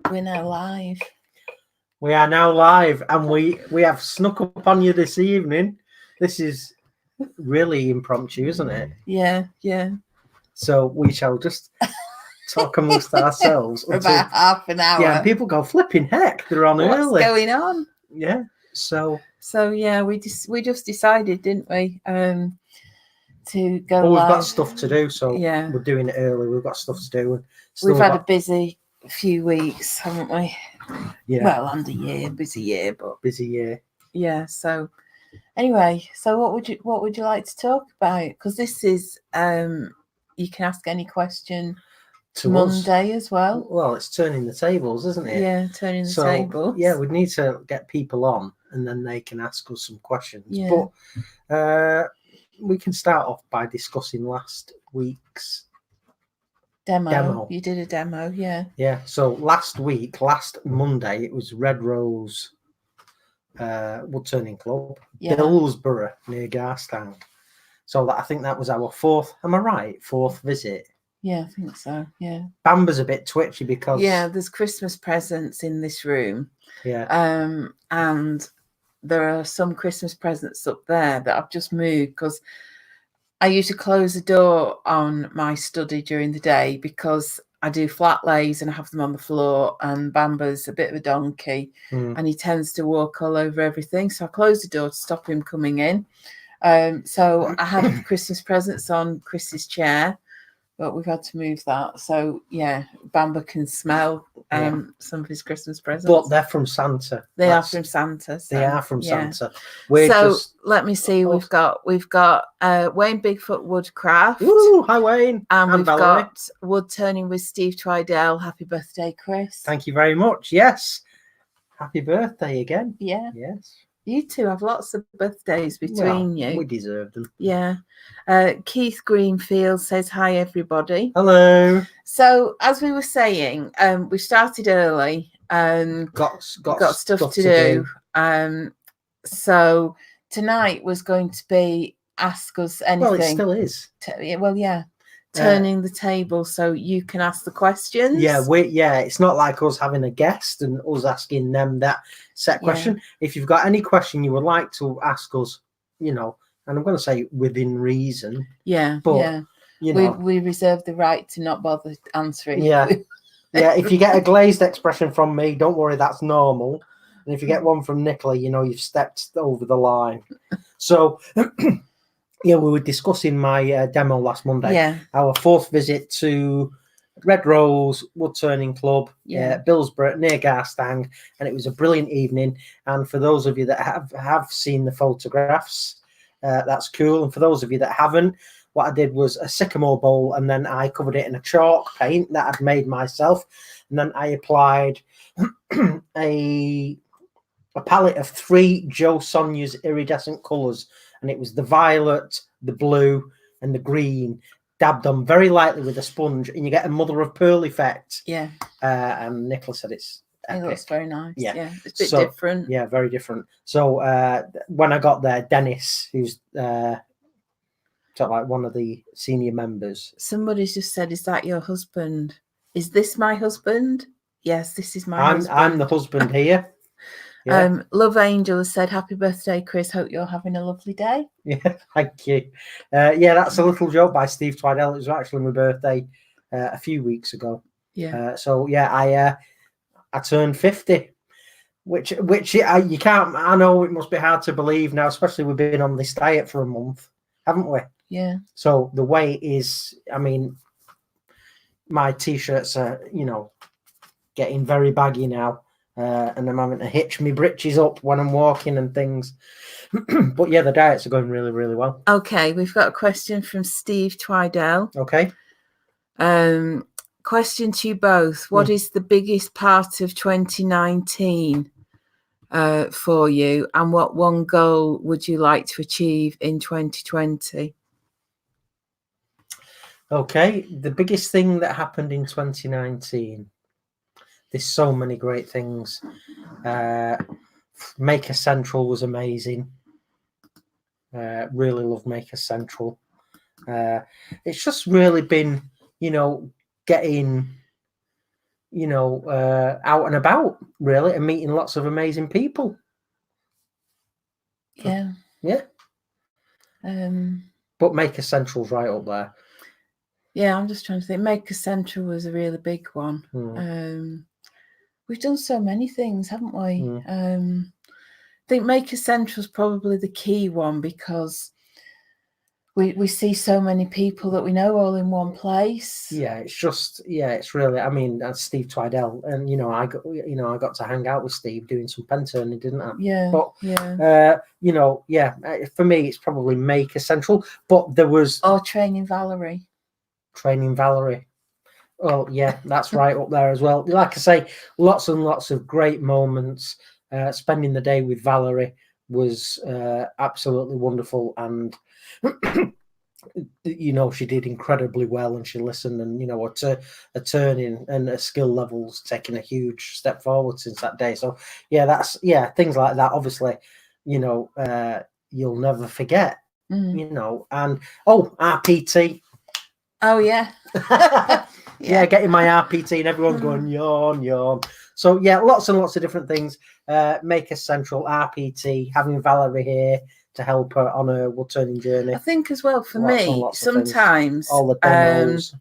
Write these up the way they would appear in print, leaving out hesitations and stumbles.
We're now live. We are now live, and we have snuck up on you this evening. This is really impromptu, isn't it? Yeah. So we shall just talk amongst ourselves For about half an hour. Yeah, and people go, flipping heck, they're on What's early. going on? Yeah. So yeah, we just decided, didn't we? To go we've live. got stuff to do, so yeah, we're doing it early. We've got stuff to do. And we've had a busy few weeks, haven't we? Yeah. Well, and a year, busy year, but busy year. Yeah. So anyway, so what would you like to talk about? Because this is you can ask any question to Monday as well. Well, it's turning the tables, isn't it? Yeah, turning the tables. Yeah, we'd need to get people on, and then they can ask us some questions. Yeah. But we can start off by discussing last week's demo. You did a demo, yeah. Yeah. So last Monday, it was Red Rose Wood Turning Club, Billsborough near Garstang. So I think that was our fourth. Am I right? Fourth visit. Yeah, I think so. Yeah. Bamba's a bit twitchy because there's Christmas presents in this room. Yeah. And there are some Christmas presents up there that I've just moved because I usually close the door on my study during the day because I do flat lays and I have them on the floor, and Bamba's a bit of a donkey and he tends to walk all over everything. So I close the door to stop him coming in. So I had Christmas presents on Chris's chair, but we've had to move that. So yeah, Bamba can smell some of his Christmas presents. But they're from Santa. They are from Santa. So, they are from Santa. Let me see. We've got Wayne Bigfoot Woodcraft. Ooh, hi Wayne. And we've got Wood Turning with Steve Twidell. Happy birthday, Chris. Thank you very much. Yes. Happy birthday again. Yeah. Yes. You two have lots of birthdays between you. We deserve them. Yeah. Keith Greenfield says hi, everybody. Hello. So as we were saying, we started early. Got stuff to do. So tonight was going to be Ask Us Anything. Well, it still is. Turning the table so you can ask the questions. Yeah, it's not like us having a guest and us asking them that set question. If you've got any question you would like to ask us, and I'm going to say within reason. But we reserve the right to not bother answering. Yeah. If you get a glazed expression from me, don't worry, that's normal. And if you get one from Nicola, you've stepped over the line. So we were discussing my demo last Monday. Yeah. Our fourth visit to Red Rose Wood Turning Club, Billsborough near Garstang, and it was a brilliant evening. And for those of you that have seen the photographs, that's cool. And for those of you that haven't, what I did was a sycamore bowl, and then I covered it in a chalk paint that I'd made myself, and then I applied a palette of 3 Jo Sonja's iridescent colours. And it was the violet, the blue, and the green, dabbed on very lightly with a sponge, and you get a mother of pearl effect. Yeah. And Nicola said it looks very nice. Yeah. It's a bit different. Yeah, very different. So when I got there, Dennis, who's like one of the senior members. Somebody's just said, "Is that your husband? Is this my husband?" Yes, this is my husband. I'm the husband here. Yeah. Love Angel has said, "Happy birthday, Chris. Hope you're having a lovely day." Yeah, thank you. That's a little joke by Steve Twidell. It was actually my birthday a few weeks ago. Yeah. I turned 50, which you can't. I know it must be hard to believe now, especially we've been on this diet for a month, haven't we? Yeah. So the weight is, my t-shirts are, getting very baggy now. And I'm having to hitch my britches up when I'm walking and things. But yeah, the diets are going really, really well. Okay, we've got a question from Steve Twidell. Okay. Question to you both. What is the biggest part of 2019 for you, and what one goal would you like to achieve in 2020? Okay, the biggest thing that happened in 2019. There's so many great things. Maker Central was amazing. Really love Maker Central. It's just really been, getting out and about, really, and meeting lots of amazing people. Yeah. Yeah. But Maker Central's right up there. Yeah, I'm just trying to think. Maker Central was a really big one. We've done so many things, haven't we? I think Maker Central is probably the key one, because we see so many people that we know all in one place. Yeah, it's really. I mean, that's Steve Twidell, and I got to hang out with Steve doing some pen turning, didn't I? Yeah. But for me, it's probably Maker Central. But there was Training Valerie. Oh yeah, that's right up there as well. Like I say, lots and lots of great moments. Spending the day with Valerie was absolutely wonderful, and she did incredibly well, and she listened, and a turning and her skill levels taking a huge step forward since that day. So things like that. Obviously, you'll never forget. And RPT. Oh yeah. Yeah, getting my RPT and everyone's going yawn. So lots and lots of different things. Maker Central, RPT, having Valerie here to help her on her wood turning journey. I think as well for me, sometimes all the demos.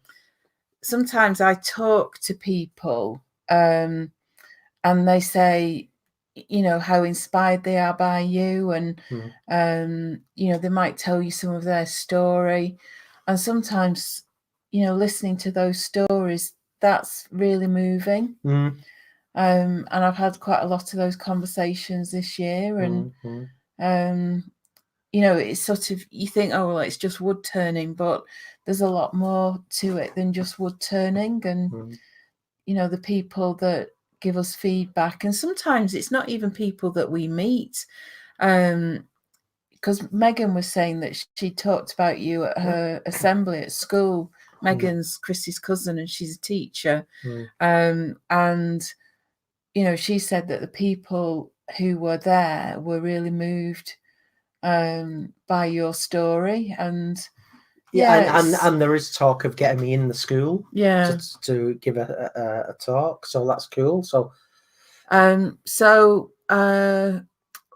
Sometimes I talk to people and they say, how inspired they are by you, and they might tell you some of their story, and sometimes listening to those stories, that's really moving. And I've had quite a lot of those conversations this year, and it's sort of, you think, oh well, it's just wood turning, but there's a lot more to it than just wood turning. And the people that give us feedback, and sometimes it's not even people that we meet, because Megan was saying that she talked about you at her assembly at school. Megan's Chrissy's cousin, and she's a teacher. And she said that the people who were there were really moved by your story. And and there is talk of getting me in the school to give a talk, so that's cool. So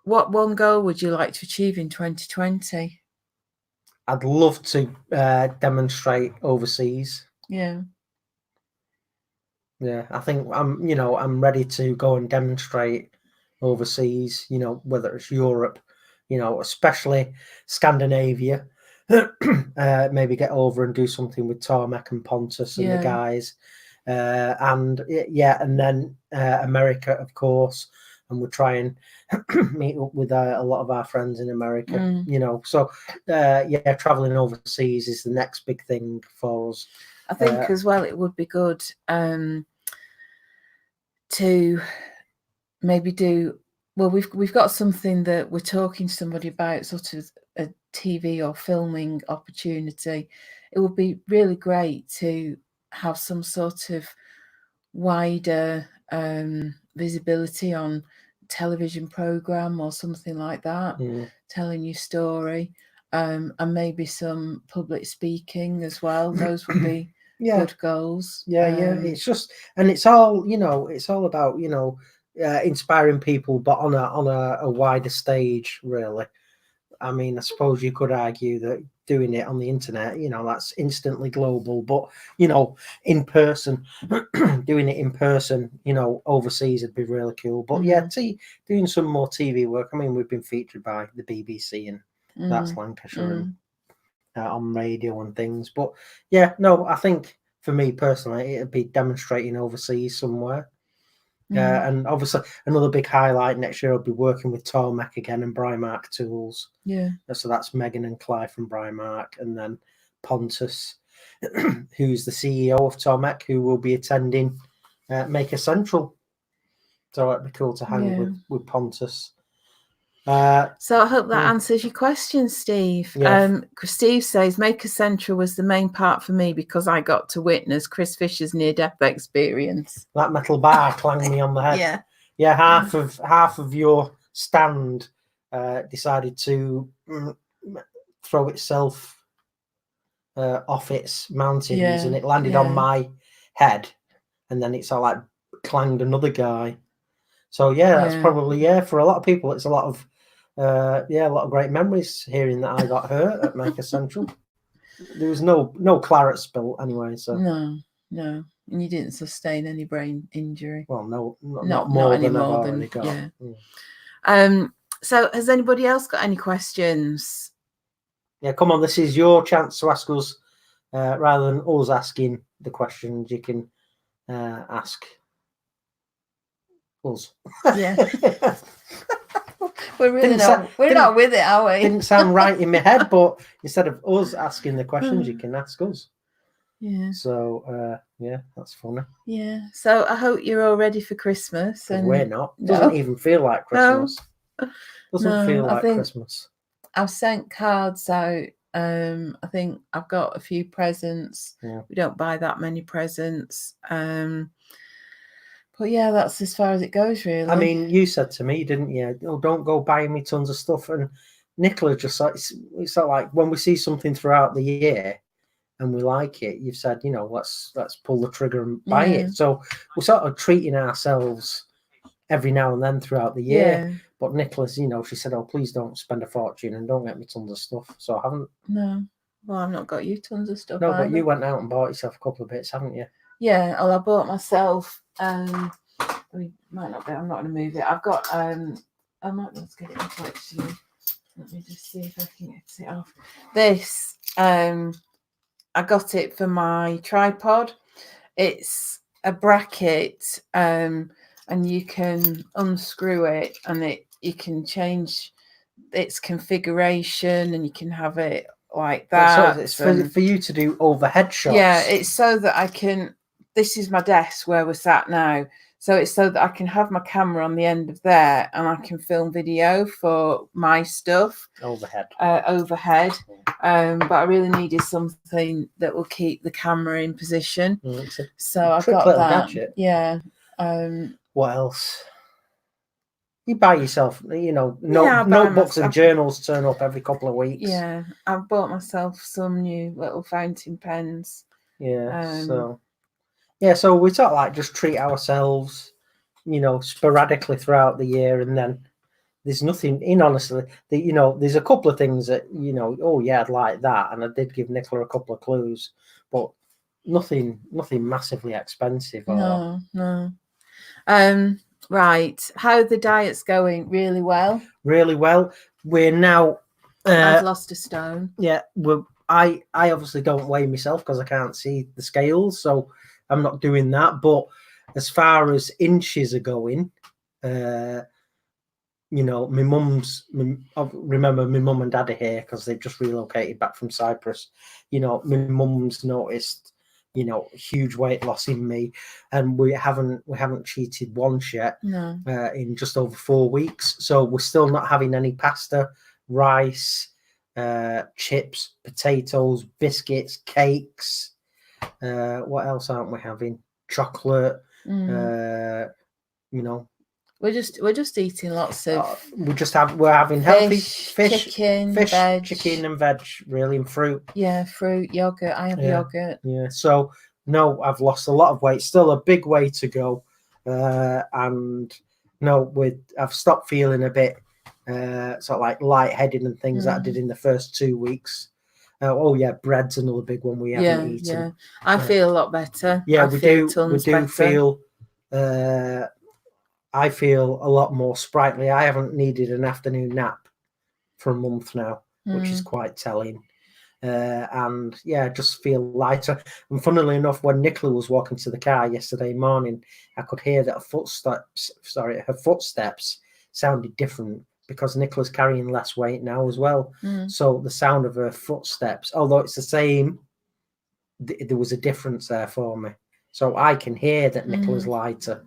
what one goal would you like to achieve in 2020? I'd love to demonstrate overseas. Yeah, I think I'm ready to go and demonstrate overseas, whether it's Europe, especially Scandinavia. Maybe get over and do something with Tarmac and Pontus and the guys, and then America, of course. And we'll try and meet up with a lot of our friends in America. So traveling overseas is the next big thing for us. I think as well it would be good to maybe do. Well, we've got something that we're talking to somebody about, sort of a TV or filming opportunity. It would be really great to have some sort of wider visibility on television program or something like that, telling your story, and maybe some public speaking as well. Those would be good goals. It's just, and it's all it's all about inspiring people, but on a wider stage, really. I mean, I suppose you could argue that doing it on the internet, that's instantly global, but in person, doing it in person, overseas would be really cool. But doing some more TV work. I mean, we've been featured by the BBC, and that's Lancashire, and on radio and things. But I think for me personally, it'd be demonstrating overseas somewhere. And obviously another big highlight next year will be working with Tarmac again and Brimark Tools. So that's Megan and Clive from Brimark, and then Pontus, who's the CEO of Tarmac, who will be attending Maker Central. So it'd be cool to hang with Pontus. So I hope that answers your question, Steve. Steve says Maker Central was the main part for me because I got to witness Chris Fisher's near-death experience. That metal bar clanged me on the head. Half of your stand decided to throw itself off its mountings, and it landed on my head. and then it's all like clanged another guy. So yeah, that's Yeah. probably for a lot of people. It's a lot of a lot of great memories hearing that I got hurt at Maker Central. There was no claret spill anyway. So no, and you didn't sustain any brain injury. Well, no, not more than I've already got. Yeah. So has anybody else got any questions? Yeah, come on. This is your chance to ask us rather than us asking the questions. You can ask us. Yeah. We're not with it, are we? Didn't sound right in my head, but instead of us asking the questions, you can ask us. Yeah. So that's funny. Yeah. So I hope you're all ready for Christmas. And we're not. Doesn't even feel like Christmas. Doesn't feel like Christmas. I've sent cards out. I think I've got a few presents. Yeah. We don't buy that many presents. But yeah, that's as far as it goes, really. I mean, you said to me, didn't you? Oh, don't go buying me tons of stuff. And Nicola just like, it's like when we see something throughout the year and we like it, you've said, let's pull the trigger and buy it. So we're sort of treating ourselves every now and then throughout the year. Yeah. But Nicola's, she said, oh, please don't spend a fortune and don't get me tons of stuff. So I haven't. No. Well, I've not got you tons of stuff. No, either. But you went out and bought yourself a couple of bits, haven't you? Yeah. Well, I bought myself. We might not be. I'm not going to move it. I've got. I might be able to get it off actually. Let me just see if I can get it off. This. I got it for my tripod. It's a bracket. And you can unscrew it, and you can change its configuration, and you can have it like that. So it's for you to do overhead shots. Yeah, it's so that I can. This is my desk where we're sat now. So it's so that I can have my camera on the end of there, and I can film video for my stuff. Overhead. But I really needed something that will keep the camera in position. So I've got that. Gadget. Yeah. What else? You buy yourself, notebooks and journals turn up every couple of weeks. Yeah, I've bought myself some new little fountain pens. Yeah, so we sort of like just treat ourselves, sporadically throughout the year, and then there's nothing. Honestly, there's a couple of things that oh yeah, I'd like that, and I did give Nicola a couple of clues, but nothing massively expensive. No. Right, how the diet's going? Really well. We're now. I've lost a stone. Yeah, I obviously don't weigh myself because I can't see the scales, so I'm not doing that. But as far as inches are going, my mum's. Remember, my mum and dad are here because they've just relocated back from Cyprus. My mum's noticed. Huge weight loss in me, and we haven't cheated once yet. No. In just over 4 weeks, so we're still not having any pasta, rice, chips, potatoes, biscuits, cakes. What else aren't we having? Chocolate. We're just eating lots of. We're having healthy fish, chicken, chicken and veg, really, and fruit. Yeah, fruit, yogurt. I have yogurt. Yeah. So no, I've lost a lot of weight. Still a big way to go. And no, I've stopped feeling a bit sort of like lightheaded and things that I did in the first 2 weeks. Bread's another big one we haven't eaten. Yeah, I feel a lot better. Yeah, we do feel. I feel a lot more sprightly. I haven't needed an afternoon nap for a month now, which is quite telling. And yeah, I just feel lighter. And funnily enough, when Nicola was walking to the car yesterday morning, I could hear that her footsteps sounded different because Nicola's carrying less weight now as well. So the sound of her footsteps, although it's the same, there was a difference there for me. So I can hear that Nicola's lighter.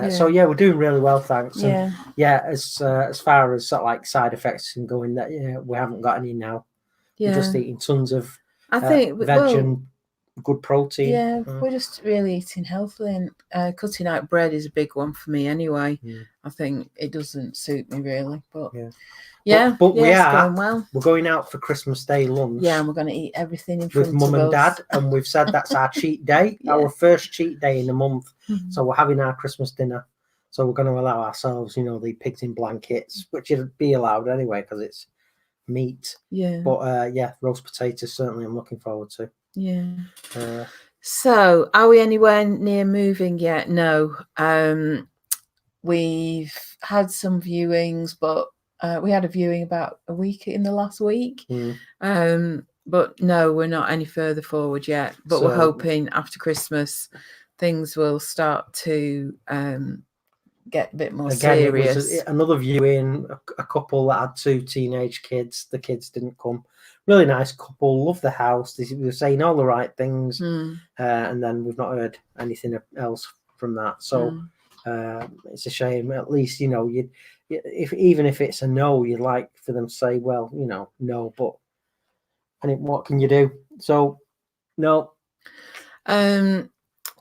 So yeah, we're doing really well, thanks. And as far as sort of like side effects can go in, that we haven't got any now. We're just eating tons of veg and good protein. Yeah, we're just really eating healthily, and cutting out bread is a big one for me anyway. I think it doesn't suit me really, but but we it's are going well. We're going out for Christmas Day lunch. Yeah, and we're going to eat everything in front with mum of and us. dad, and we've said that's our cheat day, our first cheat day in a month. So we're having our Christmas dinner. So we're going to allow ourselves, the pigs in blankets, which would be allowed anyway because it's meat. Yeah. But roast potatoes certainly I'm looking forward to. Yeah. So are we anywhere near moving yet? No. We've had some viewings, but we had a viewing about a week in the last week. But no, we're not any further forward yet. But we're hoping after Christmas things will start to get a bit more serious. It was another viewing, a couple that had 2 teenage kids. The kids didn't come. Really nice couple, love the house. They were saying all the right things, and then we've not heard anything else from that. So it's a shame. At least even if it's a no, you'd like for them to say, well, no. But what can you do? So no.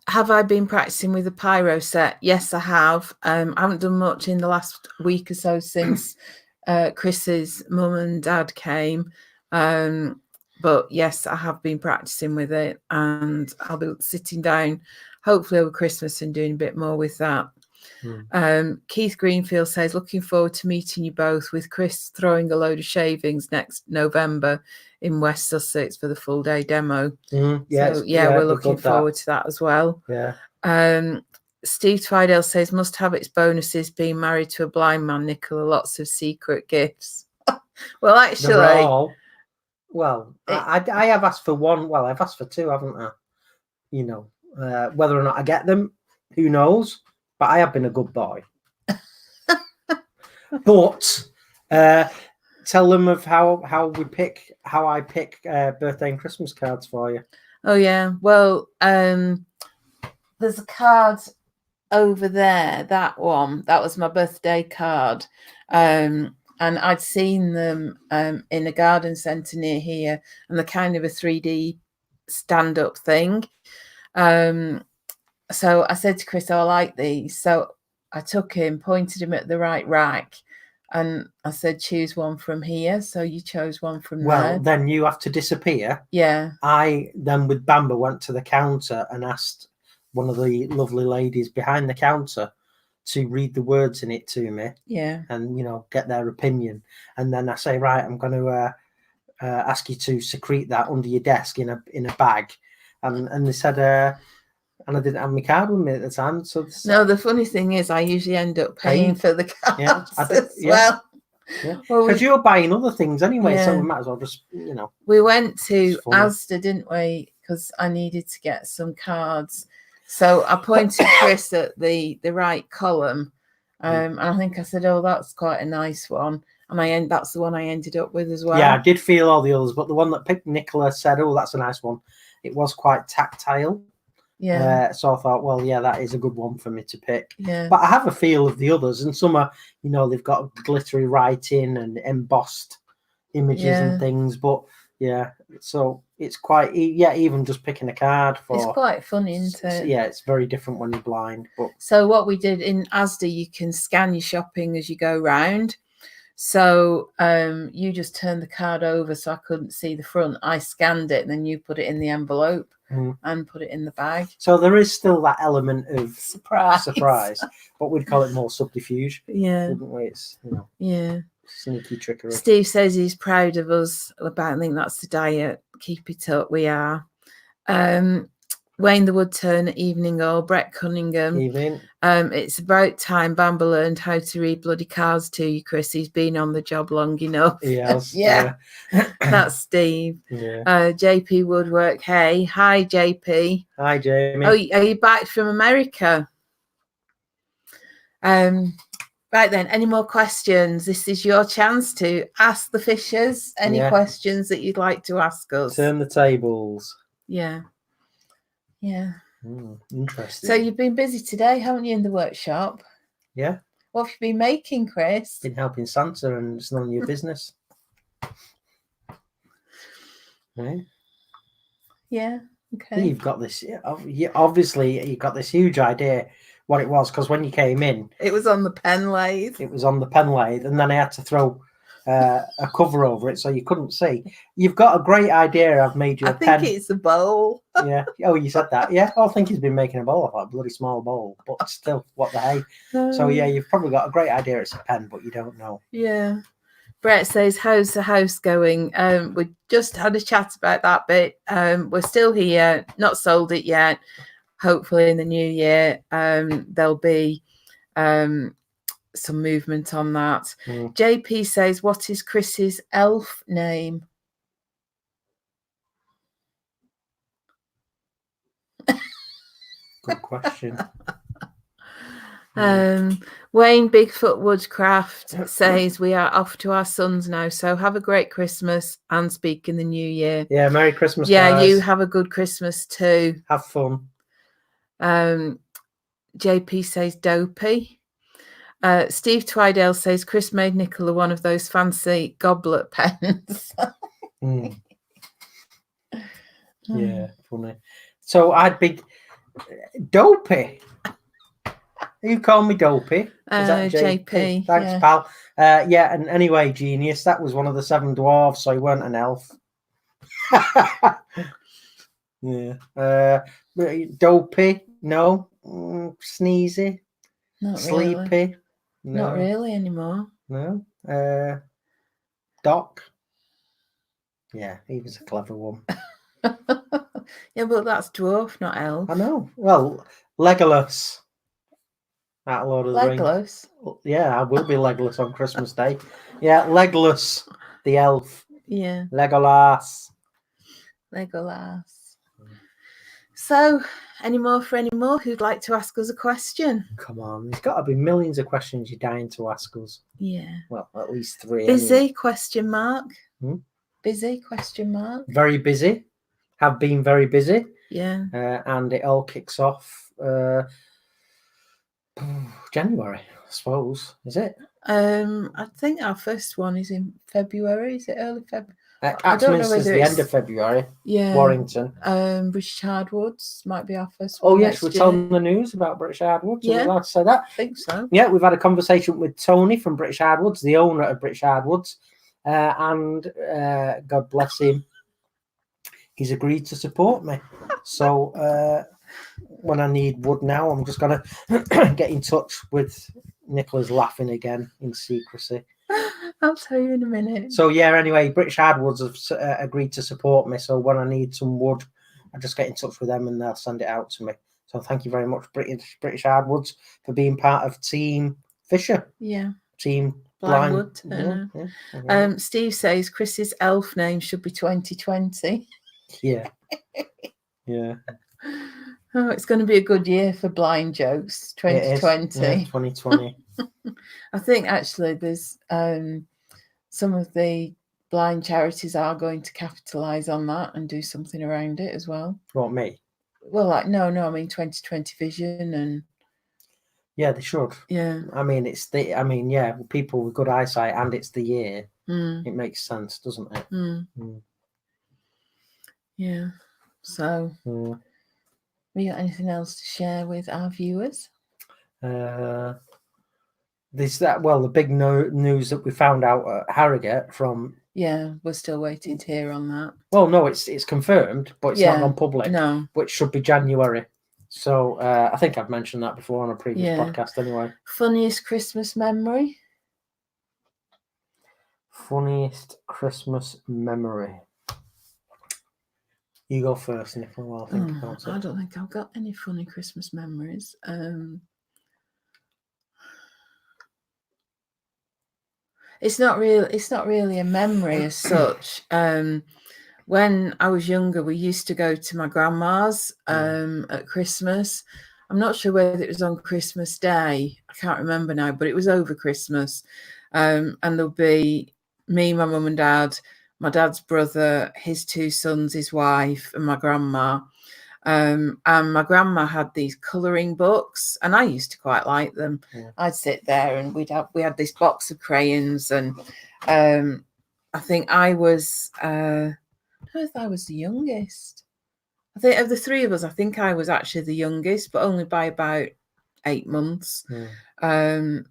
Have I been practicing with a pyro set? Yes, I have. I haven't done much in the last week or so since Chris's mum and dad came. But yes, I have been practicing with it, and I'll be sitting down hopefully over Christmas and doing a bit more with that. Keith Greenfield says, looking forward to meeting you both, with Chris throwing a load of shavings next November in West Sussex for the full day demo. We're looking forward to that as well. Steve Twidale says, must have its bonuses being married to a blind man, Nicola. Lots of secret gifts. Well, actually, I have asked for one. Well, I've asked for 2, haven't I? Whether or not I get them, who knows? But I have been a good boy. But tell them of how I pick birthday and Christmas cards for you. Oh yeah, well, there's a card over there. That was my birthday card, and I'd seen them in a garden centre near here, and they're kind of a 3D stand-up thing. So I said to Chris, I like these. So I took him, pointed him at the right rack, and I said, choose one from here. So you chose one from there. Well, then you have to disappear. Yeah. I then with Bamba went to the counter and asked one of the lovely ladies behind the counter to read the words in it to me. Yeah. And, get their opinion. And then I say, right, I'm going to ask you to secrete that under your desk in a bag. And they said... and I didn't have my card with me at the time. So no, the funny thing is, I usually end up paying for the cards well. Yeah, because you're buying other things anyway, so we might as well just, We went to Asda, didn't we? Because I needed to get some cards. So I pointed Chris at the right column, and I think I said, "Oh, that's quite a nice one." And that's the one I ended up with as well. Yeah, I did feel all the others, but the one that picked Nicola said, "Oh, that's a nice one." It was quite tactile. Yeah. So I thought, well, yeah, that is a good one for me to pick. Yeah. But I have a feel of the others, and some are, they've got glittery writing and embossed images and things. But yeah, so it's quite, even just picking a card for. It's quite fun, isn't it? Yeah, it's very different when you're blind. But so what we did in Asda, you can scan your shopping as you go round. So you just turned the card over so I couldn't see the front. I scanned it, and then you put it in the envelope and put it in the bag. So there is still that element of surprise, but we'd call it more subterfuge. Yeah. Wouldn't we? It's, sneaky trickery. Steve says he's proud of us. I think that's the diet. Keep it up. We are. Wayne the Woodturner, evening all. Brett Cunningham. Evening. It's about time Bamba learned how to read bloody cards to you, Chris. He's been on the job long enough. Yes. Yeah. That's Steve. Yeah. JP Woodwork. Hey. Hi, JP. Hi, Jamie. Oh, are you back from America? Right then, any more questions? This is your chance to ask the Fishers any questions that you'd like to ask us. Turn the tables. Yeah. Yeah. Interesting. So you've been busy today, haven't you, in the workshop? Yeah. What have you been making, Chris? Been helping Santa, and it's none of your business. Right? Yeah. Okay. You've got this. Obviously, you've got this huge idea what it was, because when you came in, It was on the pen lathe. it was on the pen lathe, and then I had to throw a cover over it so you couldn't see. You've got a great idea. I've made you I a think pen. it's a bowl. Yeah. Oh, you said that. Yeah. I think he's been making a bowl of that bloody small bowl, but still, what the hey? So yeah, you've probably got a great idea. It's a pen, but you don't know. Yeah. Brett says, how's the house going? We just had a chat about that bit. We're still here, not sold it yet. Hopefully in the new year, there'll be some movement on that. JP says, what is Chris's elf name? Good question. Wayne Bigfoot Woodcraft says, we are off to our sons now, so have a great Christmas and speak in the new year. Yeah, Merry Christmas, yeah, guys. you have a good Christmas too. Have fun. JP says dopey. Steve Twydale says Chris made Nicola one of those fancy goblet pens. Yeah, funny. So I'd be dopey. You call me dopey. Is that JP? Thanks, yeah. pal. Yeah, and anyway, genius. That was one of the 7 dwarves, so he weren't an elf. Yeah. Dopey? No. Sneezy? Not Sleepy? really. No. Not really anymore. No. Doc? Yeah, he was a clever one. Yeah, but that's dwarf, not elf. I know. Well, Legolas. Out of Lord of the Rings. Legolas? Yeah, I will be Legolas on Christmas Day. Yeah, Legolas, the elf. Yeah. Legolas. So, any more who'd like to ask us a question? Come on, there's got to be millions of questions you're dying to ask us. Yeah. Well, at least 3. Busy? Anyway. Question mark. Busy? Question mark. Very busy. Have been very busy. Yeah. And it all kicks off January, I suppose. Is it? I think our first one is in February. Is it early February? Axminster's the end of February. Yeah. Warrington. British Hardwoods might be our first one. Oh yes, we're telling the news about British Hardwoods. Yeah. Are we allowed to say that? I think so. Yeah, we've had a conversation with Tony from British Hardwoods, the owner of British Hardwoods, and God bless him, he's agreed to support me. So when I need wood now, I'm just going to get in touch with Nicola's laughing again in secrecy. I'll tell you in a minute. So yeah, anyway, British Hardwoods have agreed to support me. So when I need some wood, I just get in touch with them and they'll send it out to me. So thank you very much, British Hardwoods, for being part of Team Fisher. Yeah. Team Blindwood. Yeah. Steve says Chris's elf name should be 2020. Yeah. Yeah. Oh, it's going to be a good year for blind jokes, 2020. Yeah, 2020. I think actually there's some of the blind charities are going to capitalise on that and do something around it as well. What, me? Well, like no, I mean 2020 vision and. Yeah, they should. Yeah. I mean, yeah, people with good eyesight and it's the year. It makes sense, doesn't it? Yeah. So, we got anything else to share with our viewers? The big news that we found out at Harrogate from. Yeah, we're still waiting to hear on that. Well, no, it's confirmed, but it's not gone public. No, which should be January. So I think I've mentioned that before on a previous podcast. Anyway, funniest Christmas memory. Funniest Christmas memory. You go first, Nicola, while I think about it. I don't think I've got any funny Christmas memories. It's not really a memory as such. When I was younger, we used to go to my grandma's at Christmas. I'm not sure whether it was on Christmas Day. I can't remember now, but it was over Christmas. And there'll be me, my mum and dad, my dad's brother, his 2 sons, his wife, and my grandma. And my grandma had these colouring books, and I used to quite like them. Yeah. I'd sit there, and we had this box of crayons, and I think I was. I don't know if I was the youngest. I think of the three of us, I think I was actually the youngest, but only by about 8 months. The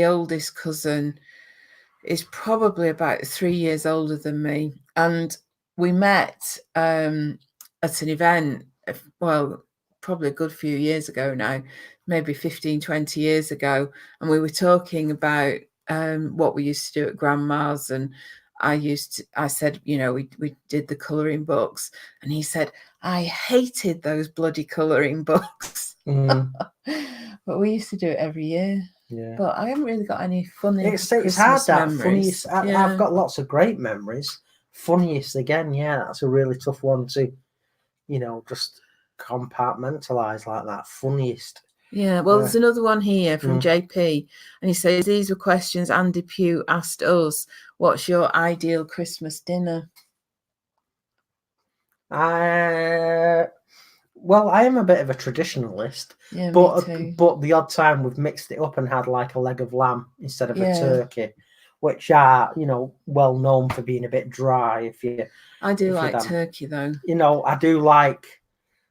oldest cousin is probably about 3 years older than me, and we met at an event, well, probably a good few years ago now, maybe 15, 20 years ago, and we were talking about what we used to do at grandma's, and I said, we did the colouring books, and he said, I hated those bloody colouring books. But we used to do it every year. Yeah. But I haven't really got any funny It's Christmas hard that memories. funniest. I've got lots of great memories. Funniest again, yeah, that's a really tough one to, just compartmentalize like that. Funniest. Yeah, well, there's another one here from JP, and he says these were questions Andy Pugh asked us. What's your ideal Christmas dinner? Well, I am a bit of a traditionalist, Yeah, but me too. but the odd time we've mixed it up and had like a leg of lamb instead of a turkey, which are well known for being a bit dry. I do like turkey though.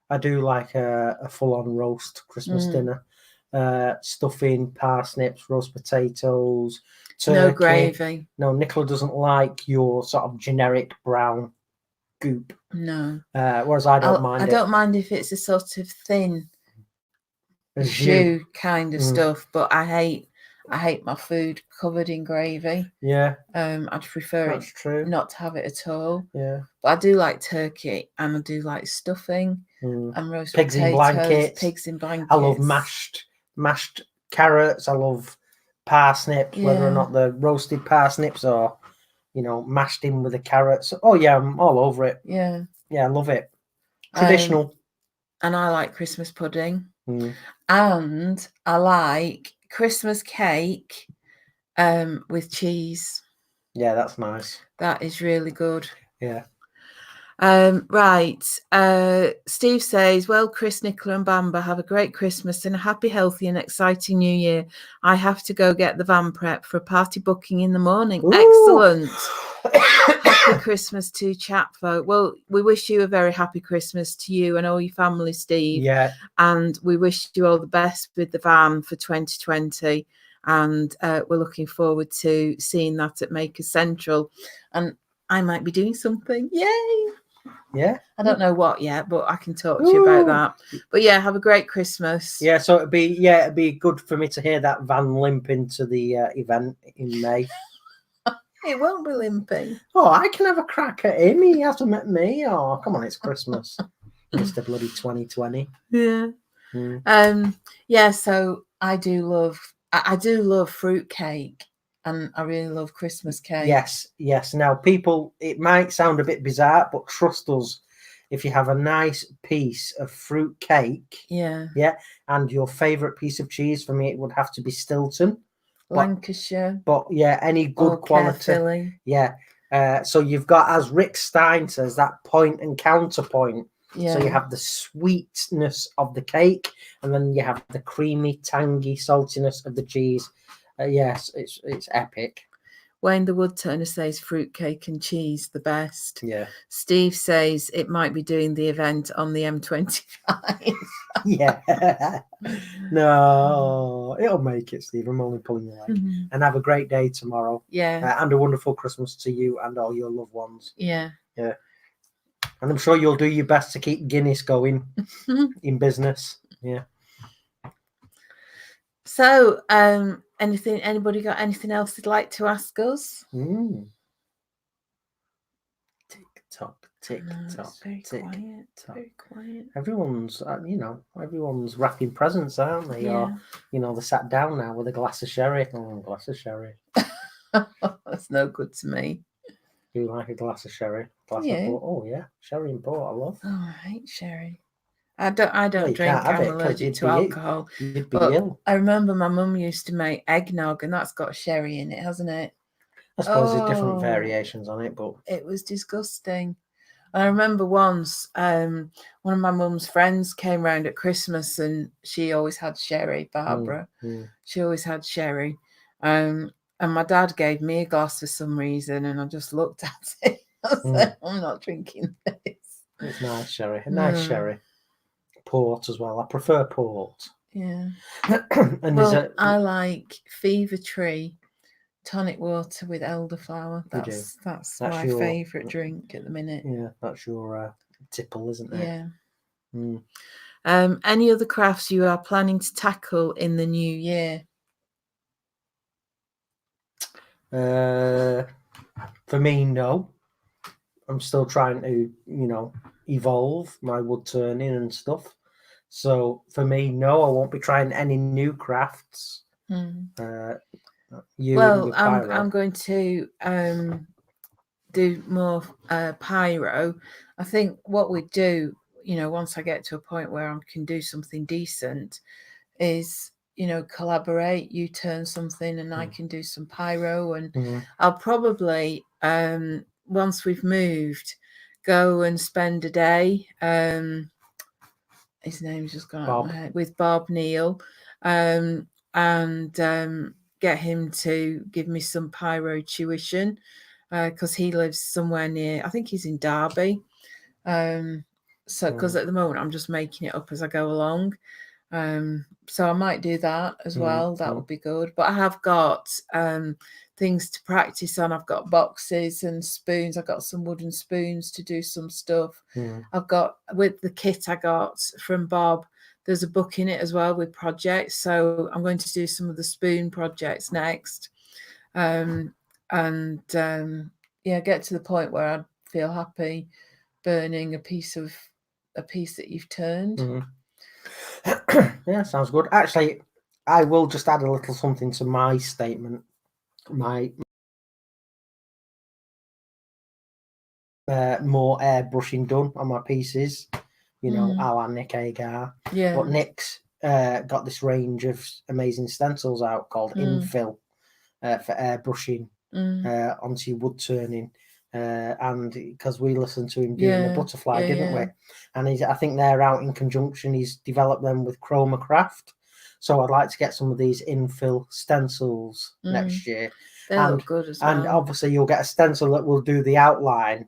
I do like a full-on roast Christmas dinner, stuffing, parsnips, roast potatoes, turkey. No gravy. No, Nicola doesn't like your sort of generic brown goop. No. Whereas I don't mind. I don't mind if it's a sort of thin jus kind of stuff, but I hate my food covered in gravy. Yeah. I'd prefer not to have it at all. Yeah. But I do like turkey, and I do like stuffing and roast pigs potatoes, pigs in blankets. I love mashed carrots. I love parsnips, whether or not they're roasted parsnips or mashed in with the carrots. Oh yeah, I'm all over it. Yeah. Yeah, I love it. Traditional. And I like Christmas pudding. And I like Christmas cake with cheese. Yeah, that's nice. That is really good. Yeah. Right. Steve says, well, Chris, Nicola and Bamber, have a great Christmas and a happy, healthy and exciting new year. I have to go get the van prep for a party booking in the morning. Ooh. Excellent. Happy Christmas to Chatfolk. Well, we wish you a very happy Christmas to you and all your family, Steve. Yeah. And we wish you all the best with the van for 2020. And we're looking forward to seeing that at Makers Central. And I might be doing something. Yay. Yeah. I don't know what yet, but I can talk to you about that. But yeah, have a great Christmas. Yeah, so it'd be good for me to hear that van limp into the event in May. It won't be limping. Oh, I can have a crack at him. He hasn't met me. Oh, come on, it's Christmas. Mr. Bloody 2020. Yeah. Yeah, so I do love fruit cake. And I really love Christmas cake. Yes. Now, people, it might sound a bit bizarre, but trust us, if you have a nice piece of fruit cake, and your favourite piece of cheese, for me, it would have to be Stilton. Lancashire. But yeah, any good quality. Yeah. So you've got, as Rick Stein says, that point and counterpoint. Yeah. So you have the sweetness of the cake, and then you have the creamy, tangy saltiness of the cheese. Yes, it's epic. Wayne the Woodturner says fruitcake and cheese, the best. Yeah. Steve says it might be doing the event on the M25. Yeah. No, it'll make it, Steve. I'm only pulling your leg. Mm-hmm. And have a great day tomorrow. Yeah. And a wonderful Christmas to you and all your loved ones. Yeah. Yeah. And I'm sure you'll do your best to keep Guinness going in business. Yeah. So, anybody got anything else they'd like to ask us? Tick tock, tick tock, very quiet. Everyone's, everyone's wrapping presents, aren't they? Yeah. Or, they sat down now with a glass of sherry. Oh, a glass of sherry. That's no good to me. Do you like a glass of sherry? Of port? Oh yeah, sherry and port. I love. Oh, I hate sherry. I don't drink. I'm allergic to alcohol. You'd be ill. I remember my mum used to make eggnog, and that's got sherry in it, hasn't it? I suppose there's different variations on it, but it was disgusting. I remember once, one of my mum's friends came round at Christmas, and she always had sherry. Barbara, she always had sherry, and my dad gave me a glass for some reason, and I just looked at it. I said, "I'm not drinking this." It's nice sherry. A nice sherry. Port as well. I prefer port. Yeah. And Well, I like Fever Tree tonic water with elderflower. That's my your favourite drink at the minute. Yeah, that's your tipple, isn't it? Yeah. Mm. Any other crafts you are planning to tackle in the new year? For me, no. I'm still trying to, evolve my wood turning and stuff. So for me, no, I won't be trying any new crafts. Well, I'm going to do more pyro. I think what we do, once I get to a point where I can do something decent, is collaborate. You turn something and I can do some pyro, and I'll probably once we've moved go and spend a day, his name's just gone out of my head, with Bob Neal, and get him to give me some pyro tuition, because he lives somewhere near, I think he's in Derby, so because at the moment I'm just making it up as I go along. So I might do that as well. That would be good. But I have got things to practice on. I've got boxes and spoons. I've got some wooden spoons to do some stuff. I've got, with the kit I got from Bob, there's a book in it as well with projects. So I'm going to do some of the spoon projects next. Yeah, get to the point where I feel happy burning a piece that you've turned. Yeah, sounds good. Actually, I will just add a little something to my statement. My more airbrushing done on my pieces, a la Nick Agar. Yeah. But Nick's got this range of amazing stencils out called Infill for airbrushing onto your wood turning. And because we listened to him doing the butterfly, didn't we? And I think they're out in conjunction. He's developed them with Chromacraft. So I'd like to get some of these Infill stencils next year. They look good as well. And obviously you'll get a stencil that will do the outline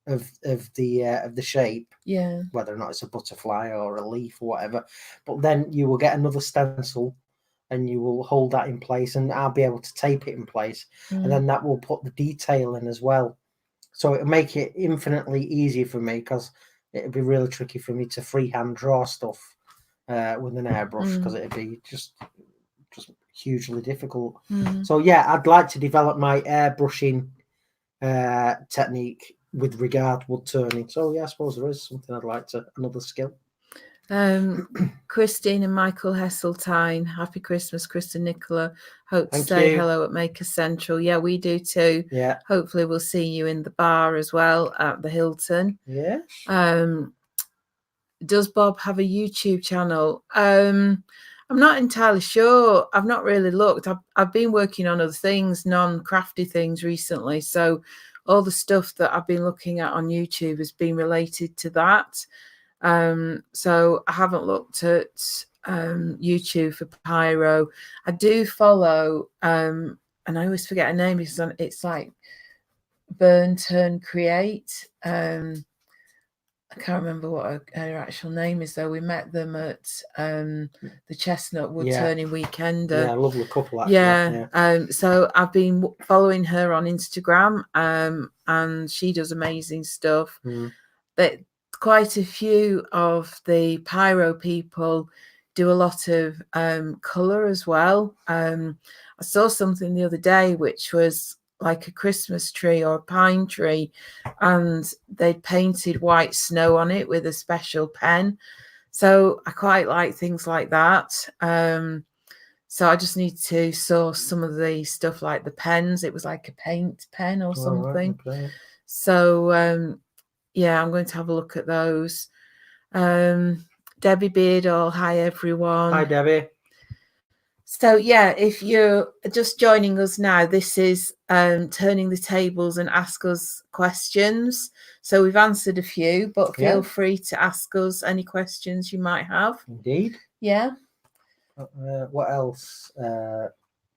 of the shape. Yeah. Whether or not it's a butterfly or a leaf or whatever. But then you will get another stencil and you will hold that in place, and I'll be able to tape it in place, and then that will put the detail in as well. So it'll make it infinitely easier for me, because it'd be really tricky for me to freehand draw stuff with an airbrush, because it'd be just hugely difficult. So yeah, I'd like to develop my airbrushing technique with regard to wood turning. So yeah, I suppose there is something I'd like to, another skill. Christine and Michael Hesseltine, happy Christmas, Chris and Nicola. Hope to say hello at Maker Central. Yeah, we do too. Yeah. Hopefully we'll see you in the bar as well at the Hilton. Yeah. Does Bob have a YouTube channel? I'm not entirely sure. I've not really looked. I've been working on other things, non-crafty things recently. So all the stuff that I've been looking at on YouTube has been related to that. So I haven't looked at YouTube for pyro. I do follow, and I always forget her name because it's like Burn Turn Create. I can't remember what her actual name is, though. We met them at the Chestnut Wood Turning Weekend. Yeah, lovely couple, actually. So I've been following her on Instagram, and she does amazing stuff. But quite a few of the pyro people do a lot of colour as well. I saw something the other day which was like a Christmas tree or a pine tree, and they'd painted white snow on it with a special pen. So I quite like things like that. So I just need to source some of the stuff like the pens. It was like a paint pen or something. Right, okay. So yeah, I'm going to have a look at those. Debbie Beardall, hi everyone. Hi Debbie. So yeah, if you're just joining us now, this is Turning the Tables and Ask Us Questions. So we've answered a few, but feel free to ask us any questions you might have. Indeed. Yeah. What else?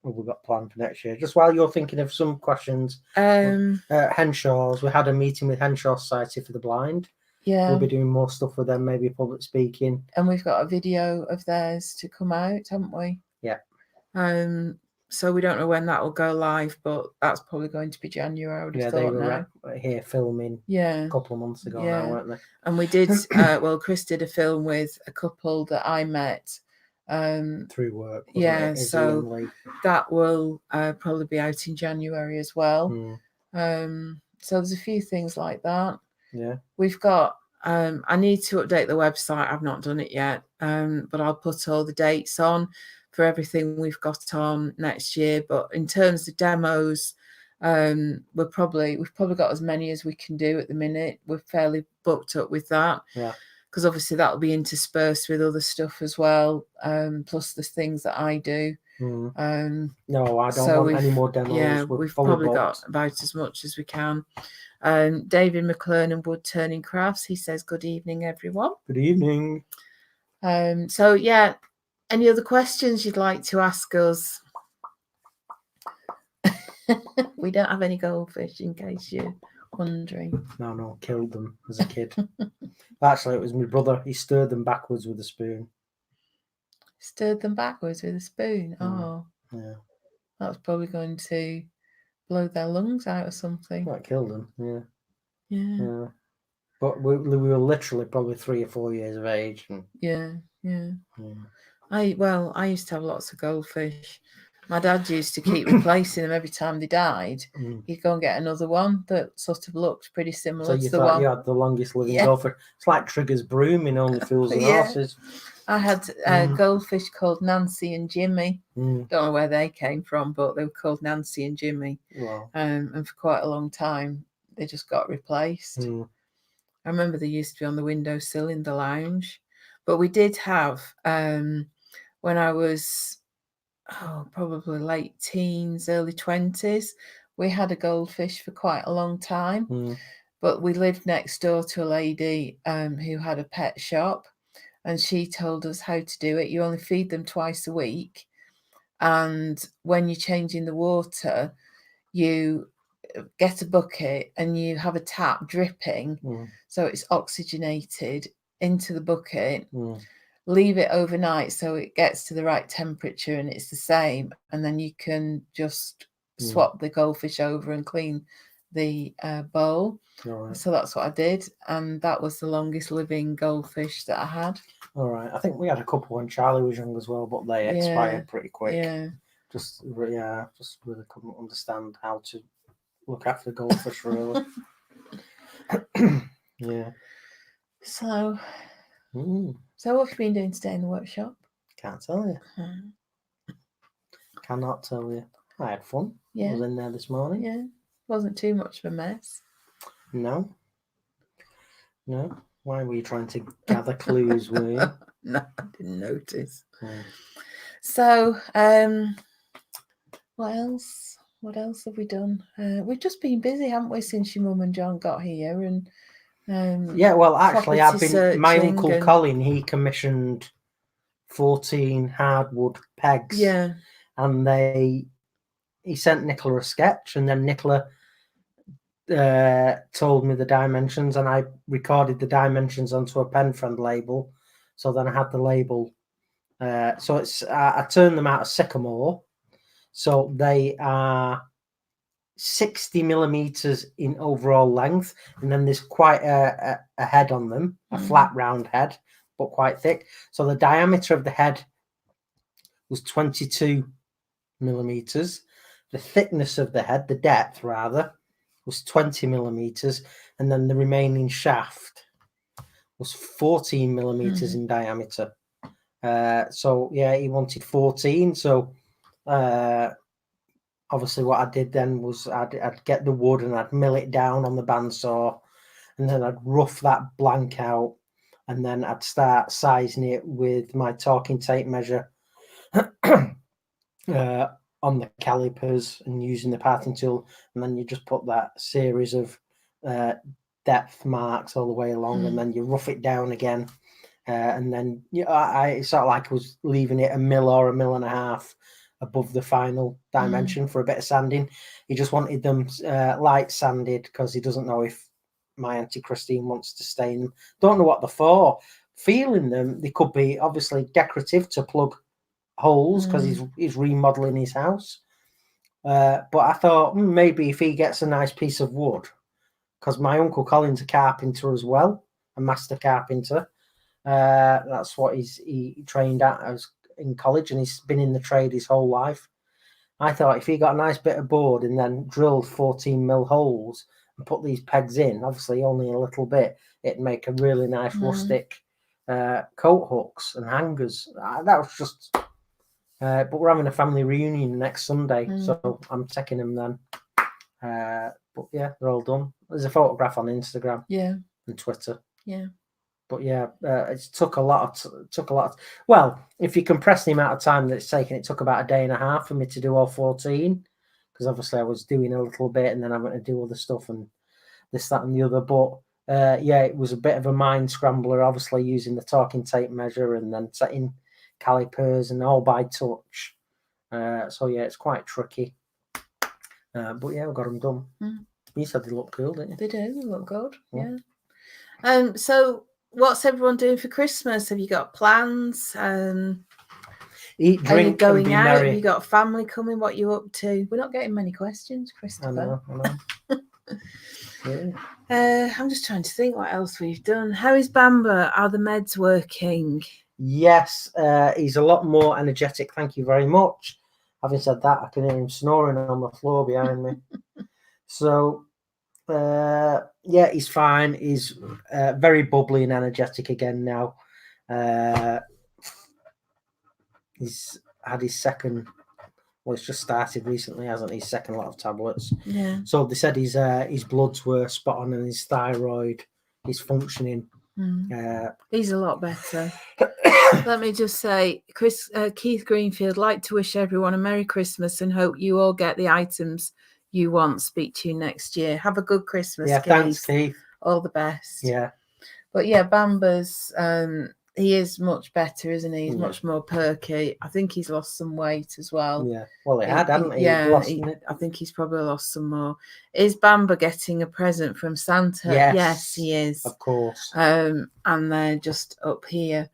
have we got planned for next year? Just while you're thinking of some questions, Henshaw's, we had a meeting with Henshaw Society for the Blind. Yeah. We'll be doing more stuff with them, maybe public speaking. And we've got a video of theirs to come out, haven't we? Yeah. So we don't know when that will go live, but that's probably going to be January. I would have thought they were now. here filming a couple of months ago now, weren't they? And we did, Chris did a film with a couple that I met. Through work. So that will probably be out in January as well. So there's a few things like that. Yeah. We've got, I need to update the website. I've not done it yet, but I'll put all the dates on for everything we've got on next year. But in terms of demos, we've probably got as many as we can do at the minute. We're fairly booked up with that. Yeah. Because obviously that'll be interspersed with other stuff as well, plus the things that I do. No, I don't want any more demos. Yeah, we've probably got about as much as we can. David McClern and Wood Turning Crafts, he says, good evening, everyone. Good evening. So, yeah, any other questions you'd like to ask us? We don't have any goldfish, in case you're wondering. No, killed them as a kid. Actually, it was my brother. He stirred them backwards with a spoon. Stirred them backwards with a spoon? Oh. Yeah. That was probably going to blow their lungs out or something. That killed them, Yeah. But we were literally probably 3 or 4 years of age. Yeah. I used to have lots of goldfish. My dad used to keep replacing them every time they died. He'd go and get another one that sort of looked pretty similar to the one. You had the longest living goldfish. It's like Trigger's broom in Only Fools and Horses. I had a goldfish called Nancy and Jimmy. Don't know where they came from, but they were called Nancy and Jimmy. Wow. And for quite a long time, they just got replaced. I remember they used to be on the windowsill in the lounge. But we did have, when I was probably late teens, early 20s, we had a goldfish for quite a long time. But we lived next door to a lady who had a pet shop, and she told us how to do it. You only feed them twice a week, and when you're changing the water, you get a bucket and you have a tap dripping, so it's oxygenated into the bucket. Leave it overnight so it gets to the right temperature and it's the same, and then you can just swap the goldfish over and clean the bowl. So that's what I did, and that was the longest living goldfish that I had. All right. I think we had a couple when Charlie was young as well, but they expired pretty quick. Just really couldn't understand how to look after goldfish really. So what have you been doing today in the workshop? Can't tell you. Cannot tell you. I had fun. I was in there this morning. Yeah. Wasn't too much of a mess. No. Why were you trying to gather clues, were you? No, I didn't notice. So, what else? What else have we done? We've just been busy, haven't we, since your mum and John got here? And well, actually, I've been. My uncle Colin, he commissioned 14 hardwood pegs. Yeah. And he sent Nicola a sketch, and then Nicola told me the dimensions, and I recorded the dimensions onto a Penfriend label. So then I had the label. So it's I turned them out of sycamore. So they are 60 millimeters in overall length, and then there's quite a head on them, a flat round head, but quite thick. So the diameter of the head was 22 millimeters. The thickness of the head, the depth rather, was 20 millimeters, and then the remaining shaft was 14 millimeters in diameter. So yeah, he wanted 14. So obviously what I did then was I'd get the wood and I'd mill it down on the bandsaw, and then I'd rough that blank out, and then I'd start sizing it with my talking tape measure on the calipers and using the parting tool, and then you just put that series of depth marks all the way along, and then you rough it down again, and then I sort of like was leaving it a mil or a mil and a half above the final dimension for a bit of sanding. He just wanted them light sanded because he doesn't know if my Auntie Christine wants to stain them. Don't know what they're for. Feeling them, they could be obviously decorative to plug holes because he's remodeling his house. But I thought maybe if he gets a nice piece of wood, because my Uncle Colin's a carpenter as well, a master carpenter. That's what he trained at as in college, and he's been in the trade his whole life. I thought if he got a nice bit of board and then drilled 14mm holes and put these pegs in, obviously only a little bit, it'd make a really nice rustic coat hooks and hangers. That was just... but we're having a family reunion next Sunday, so I'm taking them then. But yeah, they're all done. There's a photograph on Instagram, and Twitter, But yeah, it took a lot. Well, if you compress the amount of time that it's taken, it took about a day and a half for me to do all 14, because obviously I was doing a little bit and then I'm going to do other stuff and this, that, and the other. But yeah, it was a bit of a mind scrambler, obviously using the talking tape measure and then setting calipers and all by touch. So yeah, it's quite tricky. But yeah, we got them done. You said they look cool, didn't you? They do. They look good. Yeah. So what's everyone doing for Christmas? Have you got plans? Eat, drink, are you going and be out? merry. Have you got family coming? What are you up to? We're not getting many questions, Christopher. I know. Yeah. I'm just trying to think what else we've done. How is Bamba? Are the meds working? Yes, he's a lot more energetic. Thank you very much. Having said that, I can hear him snoring on the floor behind me. So, yeah, he's fine. He's very bubbly and energetic again now. He's had his second... Well, it's just started recently, hasn't he? His second lot of tablets. Yeah. So they said his bloods were spot on and his thyroid is functioning. He's a lot better. Let me just say, Keith Greenfield, like to wish everyone a Merry Christmas and hope you all get the items you want. Speak to you next year. Have a good Christmas, Yeah, Keith. thanks, Keith. All the best. Yeah. But yeah, Bamba's, he is much better, isn't he? He's much more perky. I think he's lost some weight as well. Yeah. Well, he had, hadn't he? Yeah, I think he's probably lost some more. Is Bamba getting a present from Santa? Yes, he is. Of course. And they're just up here.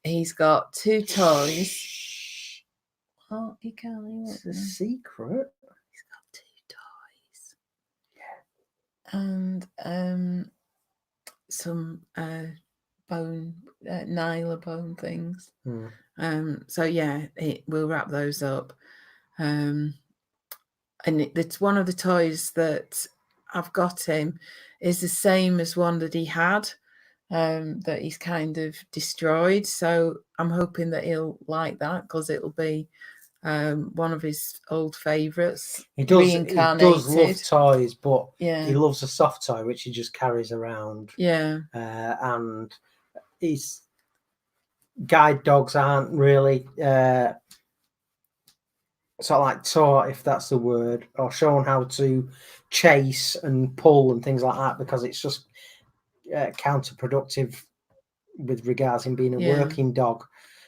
He's got 2 toys. Oh, he can't hear it. It's a secret. He's got 2 toys. And some Nyla bone things. So yeah, we'll wrap those up. And it's one of the toys that I've got him is the same as one that he had. That he's kind of destroyed. So I'm hoping that he'll like that because it'll be one of his old favourites. He does love toys, but he loves a soft toy which he just carries around. Yeah. And his guide dogs aren't really sort of like taught, if that's the word, or shown how to chase and pull and things like that, because it's just counterproductive with regards him being a working dog.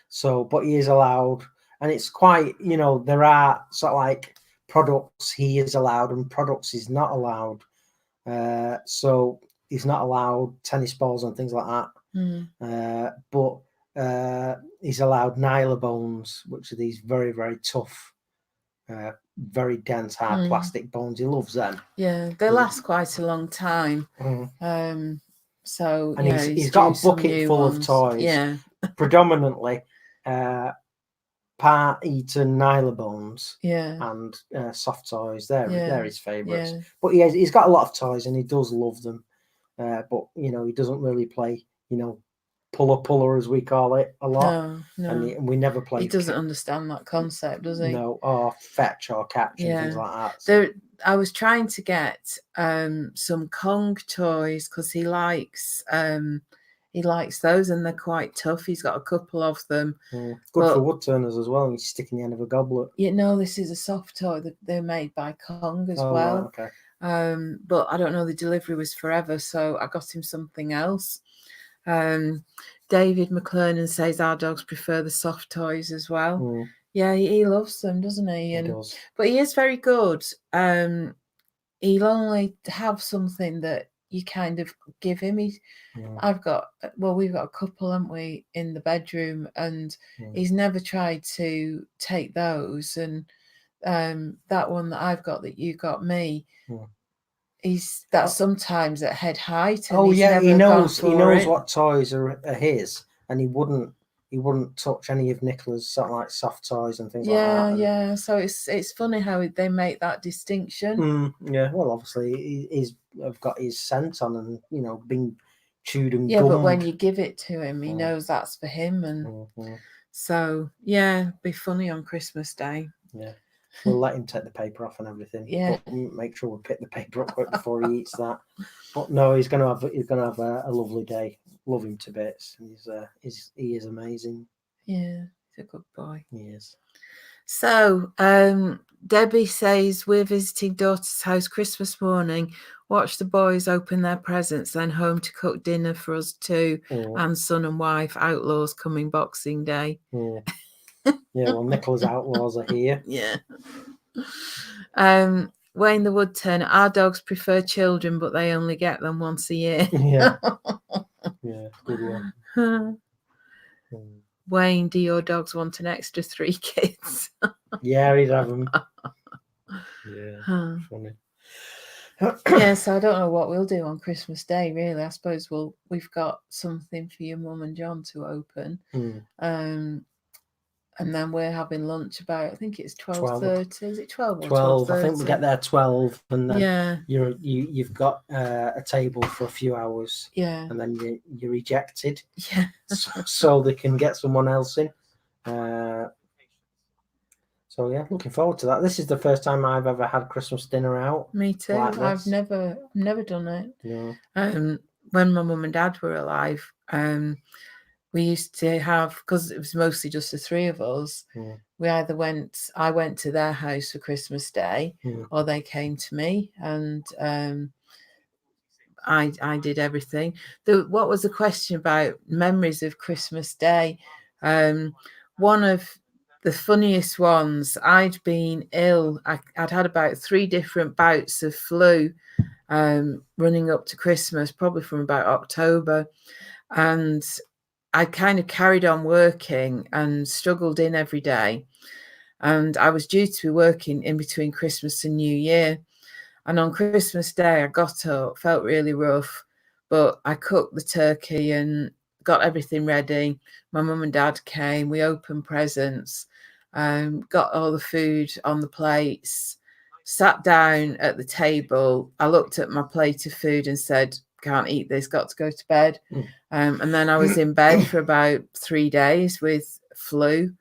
So, but he is allowed, and it's quite, there are sort of like products he is allowed and products he's not allowed. So he's not allowed tennis balls and things like that. But he's allowed Nyla bones, which are these very, very tough, very dense, hard plastic bones. He loves them. Yeah, they last quite a long time. So, and he's got a bucket full of toys. Yeah, predominantly part eaten Nyla bones. Yeah, and soft toys. They're his favourites. Yeah. But he's got a lot of toys and he does love them. But he doesn't really play. Puller as we call it a lot. No. And we never play. He doesn't understand that concept, does he? No, or fetch or catch and things like that. So. I was trying to get some Kong toys because he likes those and they're quite tough. He's got a couple of them. Good for wood turners as well. And he's sticking the end of a goblet. This is a soft toy. They're made by Kong as well. Right, okay. But I don't know. The delivery was forever, so I got him something else. David McClernand says our dogs prefer the soft toys as well. Mm, Yeah, he loves them, doesn't he? he And does. but he is very good. He'll only have something that you kind of give him. Yeah. We've got a couple, haven't we, in the bedroom, and Mm. he's never tried to take those. And that one that I've got that you got me, Mm. that's sometimes at head height. And Oh he's yeah, he never gone knows. He for knows it. what toys are his, and he wouldn't touch any of Nicola's sort of like soft toys and things like that. Yeah. So it's funny how they make that distinction. Yeah. Well, obviously he's have got his scent on, and been chewed and Yeah, gummed. but when you give it to him, he Mm. knows that's for him, and Mhm. so yeah, be funny on Christmas Day. Yeah, we'll let him take the paper off and everything. Yeah. But make sure we pick the paper up quick before he eats that. But no, he's gonna have a lovely day. Love him to bits. He is amazing. Yeah, he's a good boy. He is. So Debbie says we're visiting daughter's house Christmas morning. Watch the boys open their presents, then home to cook dinner for us too, and son and wife. Outlaws coming Boxing Day. Yeah, well, Nicola's outlaws are here. Yeah. Wayne the Woodturner, our dogs prefer children, but they only get them once a year. Yeah. Yeah, good one. Wayne, do your dogs want an extra 3 kids? Yeah, he'd have them. Yeah, funny. Yeah, so I don't know what we'll do on Christmas Day, really. I suppose we've got something for your mum and John to open. And then we're having lunch about, I think it's 12:30. Is it 12 or 12? 12:30? I think we get there 12, and then yeah, you've got a table for a few hours, yeah, and then you're ejected, yeah. so they can get someone else in. So yeah, looking forward to that. This is the first time I've ever had Christmas dinner out. Me too. Like I've this. never done it. No. When my mum and dad were alive, we used to have, because it was mostly just the 3 of us. I went to their house for Christmas Day, or they came to me, and I did everything. What was the question about memories of Christmas Day? One of the funniest ones, I'd been ill. I'd had about 3 different bouts of flu running up to Christmas, probably from about October. And I kind of carried on working and struggled in every day. And I was due to be working in between Christmas and New Year. And on Christmas Day, I got up, felt really rough, but I cooked the turkey and got everything ready. My mum and dad came, we opened presents, got all the food on the plates, sat down at the table. I looked at my plate of food and said, can't eat this, got to go to bed. And then I was in bed for about 3 days with flu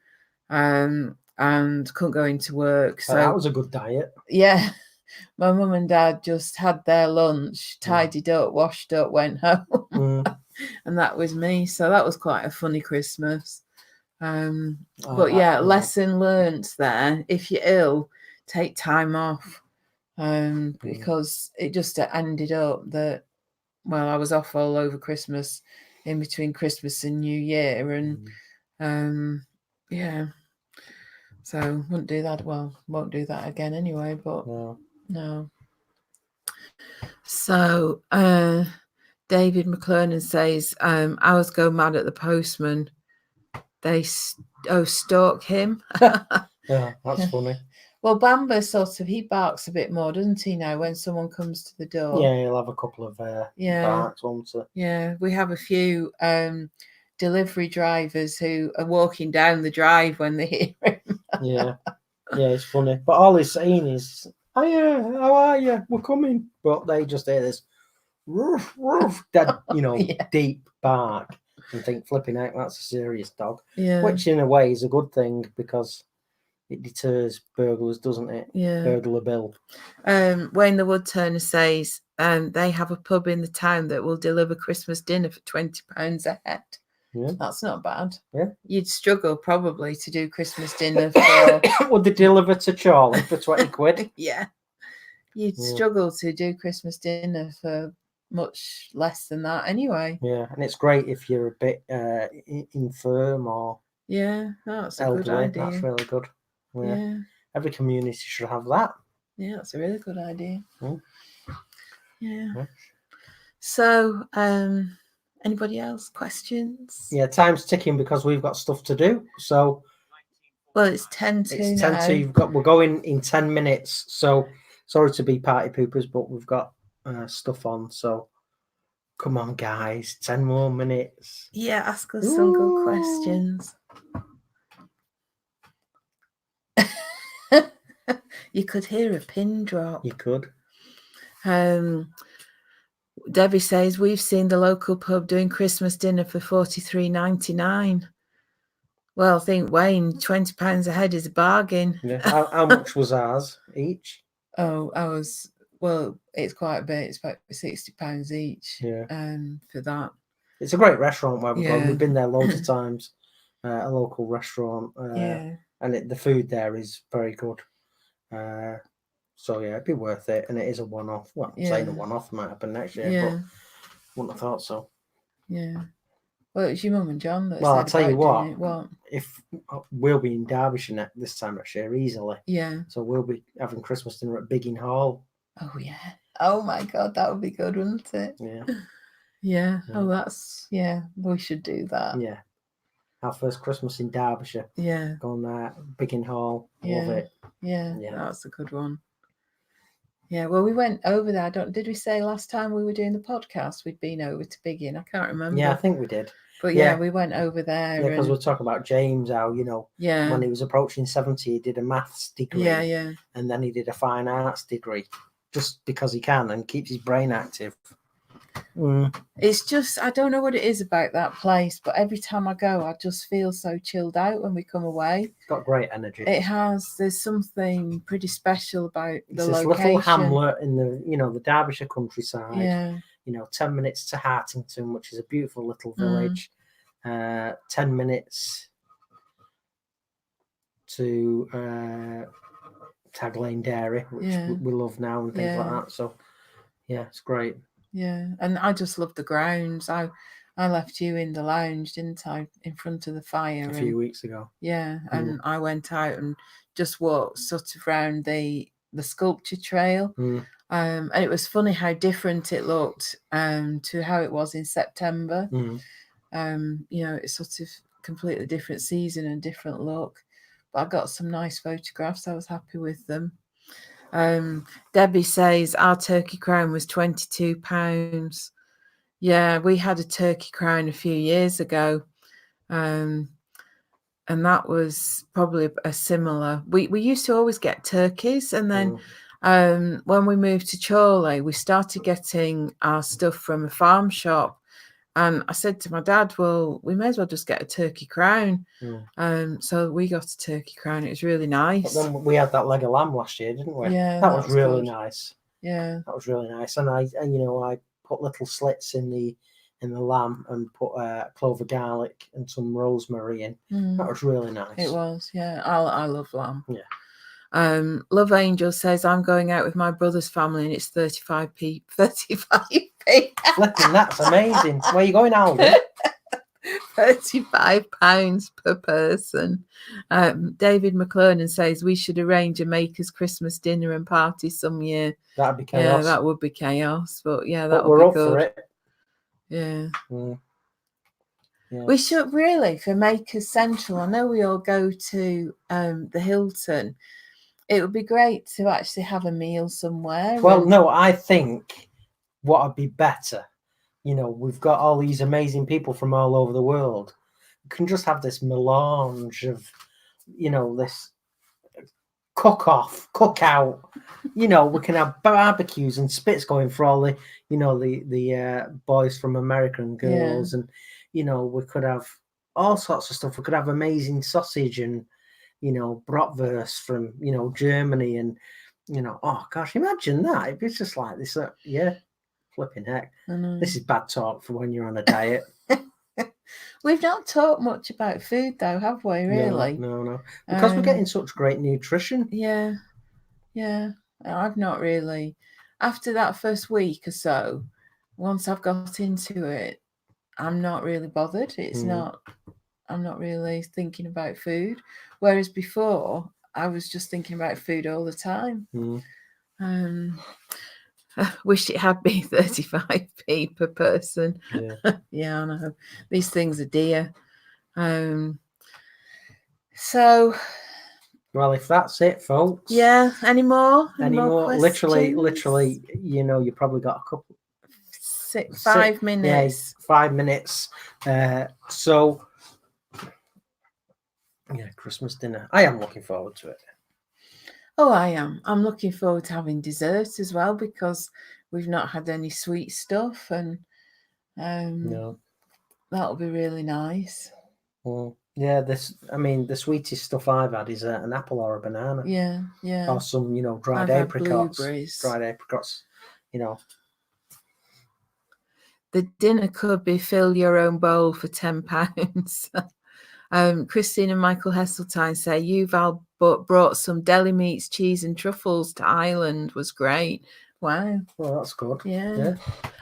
and couldn't go into work. So that was a good diet. Yeah. My mum and dad just had their lunch, tidied up, washed up, went home. And that was me. So that was quite a funny Christmas. But yeah, lesson learned there. If you're ill, take time off. Because it just ended up that, well, I was off all over Christmas, in between Christmas and New Year. And yeah. So won't do that again anyway, but no. So David McClernand says, hours go mad at the postman. They stalk him. Yeah, that's funny. Well, Bamba he barks a bit more, doesn't he, now, when someone comes to the door? Yeah, he'll have a couple of barks, won't he? Yeah, we have a few delivery drivers who are walking down the drive when they hear him. Yeah, it's funny. But all he's saying is, hiya, how are you? We're coming. But they just hear this roof, roof, dead, deep bark, and think, flipping out, that's a serious dog. Yeah. Which in a way is a good thing, because it deters burglars, doesn't it? Yeah. Burglar Bill. Wayne the Woodturner says they have a pub in the town that will deliver Christmas dinner for £20 a head. Yeah. That's not bad. Yeah. You'd struggle probably to do Christmas dinner for... Would they deliver to Charlie for 20 quid? Yeah. You'd struggle to do Christmas dinner for much less than that anyway. Yeah, and it's great if you're a bit infirm or Yeah, that's a good elderly. idea. That's really good. Yeah, Every community should have that. yeah, that's a really good idea. Mm. Yeah. Yeah. So, anybody else questions? Yeah, time's ticking because we've got stuff to do. So Well, it's 10 to it's now. 10 to. We're going in 10 minutes. So sorry to be party poopers, but we've got stuff on. So come on, guys, 10 more minutes. Yeah, ask us some good questions. You could hear a pin drop. You could. Debbie says we've seen the local pub doing Christmas dinner for $43.99. Well, I think Wayne, £20 a head is a bargain. Yeah. How much was ours each? Well, it's quite a bit. It's about £60 each. Yeah. For that. It's a great restaurant where we've Yeah. gone. We've been there loads of times. A local restaurant. Yeah. And the food there is very good. So yeah, it'd be worth it. And it is a one-off. Well, I'm saying a one-off might happen next year, but wouldn't have thought so. Yeah. Well, it's your mum and John that Well, said I'll tell you about doing it. what. If we'll be in Derbyshire this time next year easily. Yeah. So we'll be having Christmas dinner at Biggin Hall. Oh yeah. Oh my God, that would be good, wouldn't it? Yeah. Yeah. Oh, we should do that. Yeah. Our first Christmas in Derbyshire. Yeah. Gone there, Biggin Hall. Love it. Yeah. That's a good one. Yeah, well, we went over there. Did we say last time we were doing the podcast we'd been over to Biggin? I can't remember. Yeah, I think we did. But yeah, we went over there. Yeah, because we're talking about James, how, when he was approaching 70, he did a maths degree. Yeah. And then he did a fine arts degree just because he can and keeps his brain active. It's just, I don't know what it is about that place, but every time I go, I just feel so chilled out when we come away. It's got great energy. It has. There's something pretty special about the location. This little hamlet in the Derbyshire countryside. Yeah. 10 minutes to Hartington, which is a beautiful little village. 10 minutes to Tag Lane Dairy, which we love now and things like that. So, yeah, it's great. Yeah, and I just love the grounds. I left you in the lounge, didn't I, in front of the fire a few weeks ago. Yeah, and I went out and just walked sort of around the sculpture trail. And it was funny how different it looked to how it was in September. It's sort of completely different season and different look. But I got some nice photographs. I was happy with them. Debbie says our turkey crown was £22. Yeah, we had a turkey crown a few years ago. And that was probably a similar. We used to always get turkeys, and then when we moved to Chorley, we started getting our stuff from a farm shop. And I said to my dad, well, we may as well just get a turkey crown. So we got a turkey crown. It was really nice. But then we had that leg of lamb last year, didn't we? Yeah, that was really nice. Yeah, that was really nice. And I put little slits in the lamb and put clove of garlic and some rosemary in. That was really nice. It was, yeah. I love lamb. Yeah. Love Angel says I'm going out with my brother's family and it's 35p. 35p. Flipping, that's amazing. Where are you going, Aldi? £35 per person. David McClernand says we should arrange a maker's Christmas dinner and party some year. That'd be chaos. Yeah, that would be chaos, but yeah, that would we're be up good. For it. Yeah. Yeah. We should really, for Makers Central, I know we all go to the Hilton. It would be great to actually have a meal somewhere. Well, no, I think what would be better, we've got all these amazing people from all over the world. We can just have this melange of, this cookout. We can have barbecues and spits going for all the, the boys from America and girls. And, we could have all sorts of stuff. We could have amazing sausage and, bratwurst from, Germany and, oh gosh, imagine that. It's just like this. Flipping heck. This is bad talk for when you're on a diet. We've not talked much about food though, have we, really? No. Because we're getting such great nutrition. Yeah. I've not really. After that first week or so, once I've got into it, I'm not really bothered. It's not. I'm not really thinking about food. Whereas before, I was just thinking about food all the time. I wish it had been 35p per person. Yeah. Yeah, I know. These things are dear. So, well, if that's it, folks. Yeah. Any more? Any more? Questions? Literally, you probably got a couple. 5 minutes. Yeah, 5 minutes. So, yeah, Christmas dinner. I am looking forward to it. Oh, I am. I'm looking forward to having dessert as well because we've not had any sweet stuff, and No. that'll be really nice. Well, yeah, the sweetest stuff I've had is an apple or a banana. Yeah, yeah. Or some, dried I've had apricots. blueberries. Dried apricots, The dinner could be fill your own bowl for £10. Christine and Michael Hesseltine say Yuval brought some deli meats, cheese and truffles to Ireland. Was great. Wow. Well, that's good. Yeah.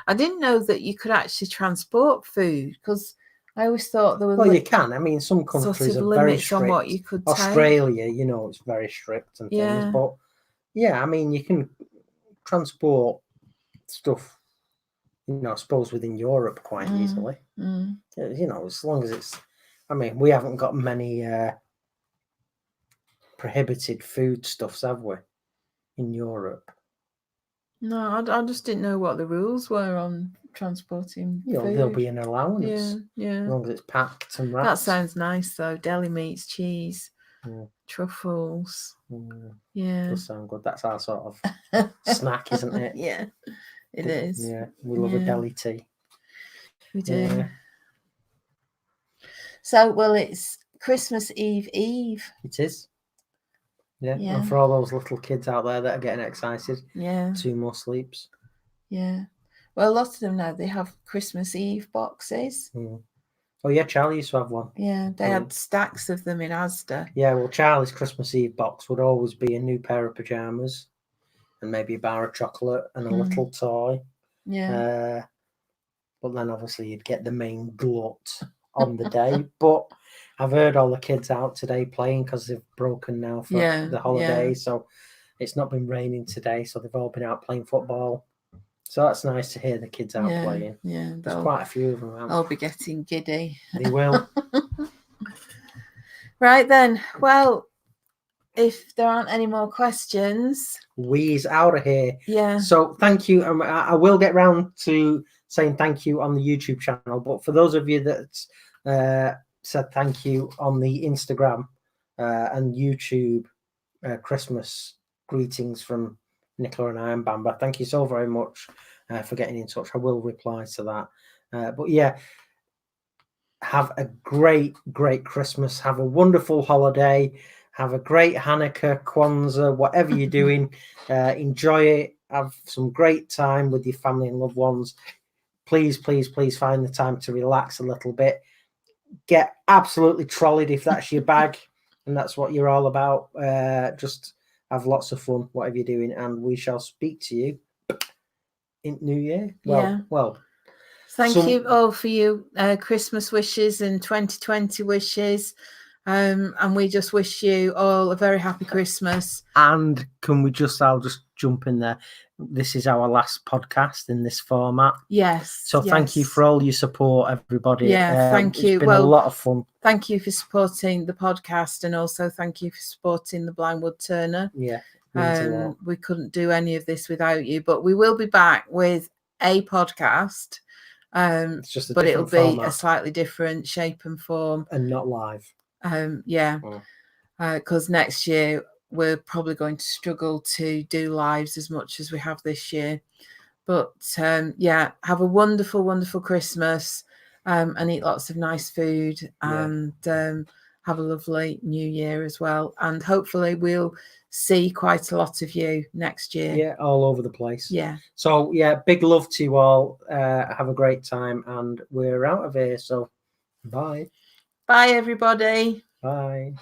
I didn't know that you could actually transport food because I always thought there were. Well, you can. I mean, some countries are very strict. On what you could Australia, it's very strict and things. But yeah, I mean, you can transport stuff, I suppose within Europe quite easily. As long as it's. I mean, we haven't got many prohibited foodstuffs, have we, in Europe? No, I just didn't know what the rules were on transporting food. There'll be an allowance. Yeah. As long as it's packed and wrapped. That sounds nice, though. Deli meats, cheese, truffles. Yeah. Does sound good. That's our sort of snack, isn't it? Yeah, it is. Yeah, we love a deli tea. We do. Yeah. So, well, it's Christmas Eve. It is. Yeah. And for all those little kids out there that are getting excited, 2 more sleeps. Yeah. Well, a lot of them now, they have Christmas Eve boxes. Oh, yeah, Charlie used to have one. Yeah, they had stacks of them in Asda. Yeah, well, Charlie's Christmas Eve box would always be a new pair of pyjamas and maybe a bar of chocolate and a little toy. Yeah. But then obviously you'd get the main glut on the day. But I've heard all the kids out today playing because they've broken now for the holidays. So it's not been raining today. So they've all been out playing football. So that's nice to hear the kids out playing. Yeah, there's quite a few of them out. I'll be getting giddy. They will. Right then. Well, if there aren't any more questions, we's out of here. Yeah. So thank you. I will get round to saying thank you on the YouTube channel. But for those of you that said thank you on the Instagram and YouTube Christmas greetings from Nicola and I and Bamba, thank you so very much for getting in touch. I will reply to that. But yeah, have a great Christmas. Have a wonderful holiday. Have a great Hanukkah, Kwanzaa, whatever you're doing. Enjoy it. Have some great time with your family and loved ones. Please find the time to relax a little bit. Get absolutely trolleyed if that's your bag and that's what you're all about. Just have lots of fun, whatever you're doing, and we shall speak to you in New Year. Well, thank you all for your Christmas wishes and 2020 wishes. And we just wish you all a very happy Christmas. And I'll just jump in there. This is our last podcast in this format. Yes. So thank you for all your support, everybody. Yeah, thank you. It's been a lot of fun. Thank you for supporting the podcast, and also thank you for supporting the Blindwood Turner. Yeah. We couldn't do any of this without you, but we will be back with a podcast. It's just but it'll format. Be a slightly different shape and form. And not live. Because next year we're probably going to struggle to do lives as much as we have this year. But have a wonderful Christmas and eat lots of nice food and have a lovely New Year as well. And hopefully we'll see quite a lot of you next year. Yeah, all over the place. Yeah. So big love to you all. Have a great time, and we're out of here. So bye. Bye, everybody. Bye.